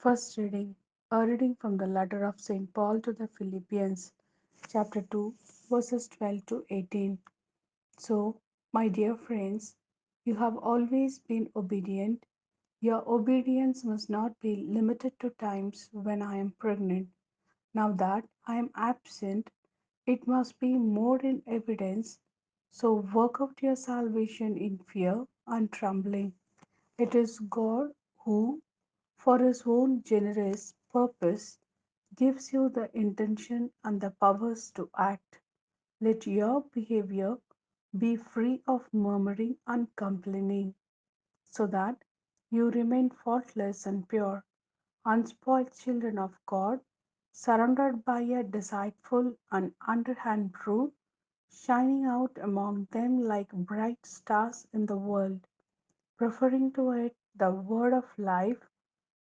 First reading, a reading from the letter of St. Paul to the Philippians, chapter 2, verses 12 to 18. So, my dear friends, you have always been obedient. Your obedience must not be limited to times when I am pregnant. Now that I am absent, it must be more in evidence. So, work out your salvation in fear and trembling. It is God who, for his own generous purpose, gives you the intention and the powers to act. Let your behavior be free of murmuring and complaining, so that you remain faultless and pure, unspoiled children of God, surrounded by a deceitful and underhand rule, shining out among them like bright stars in the world, preferring to it the word of life.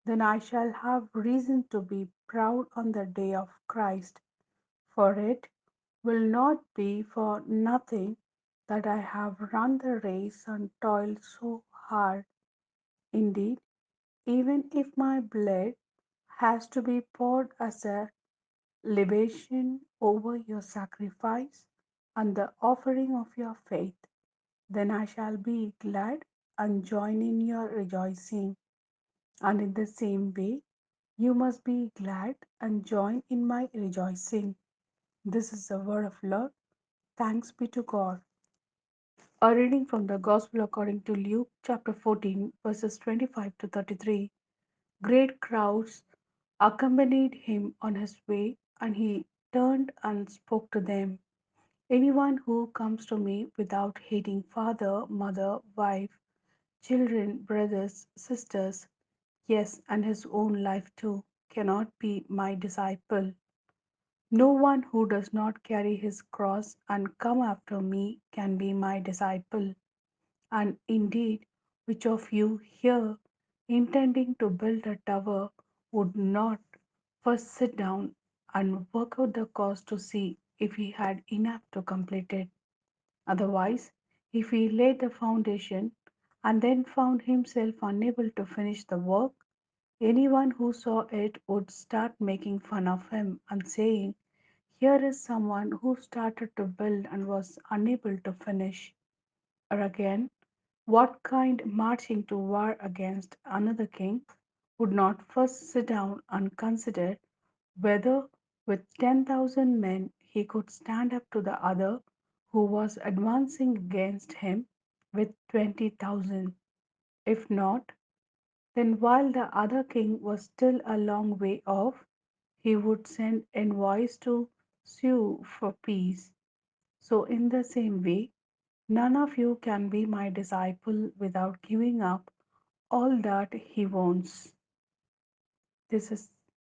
Then I shall have reason to be proud on the day of Christ, for it will not be for nothing that I have run the race and toiled so hard. Indeed, even if my blood has to be poured as a libation over your sacrifice and the offering of your faith, then I shall be glad and join in your rejoicing. And in the same way, you must be glad and join in my rejoicing. This is the word of Lord. Thanks be to God. A reading from the Gospel according to Luke chapter 14, verses 25 to 33. Great crowds accompanied him on his way, and he turned and spoke to them. Anyone who comes to me without hating father, mother, wife, children, brothers, sisters, yes, and his own life too, cannot be my disciple. No one who does not carry his cross and come after me can be my disciple. And indeed, which of you here, intending to build a tower, would not first sit down and work out the cost to see if he had enough to complete it? Otherwise, if he laid the foundation and then found himself unable to finish the work, anyone who saw it would start making fun of him and saying, here is someone who started to build and was unable to finish. Or again, what kind marching to war against another king would not first sit down and consider whether with 10,000 men he could stand up to the other who was advancing against him with 20,000? If not, then while the other king was still a long way off, he would send envoys to sue for peace. So, in the same way, none of you can be my disciple without giving up all that he wants. This is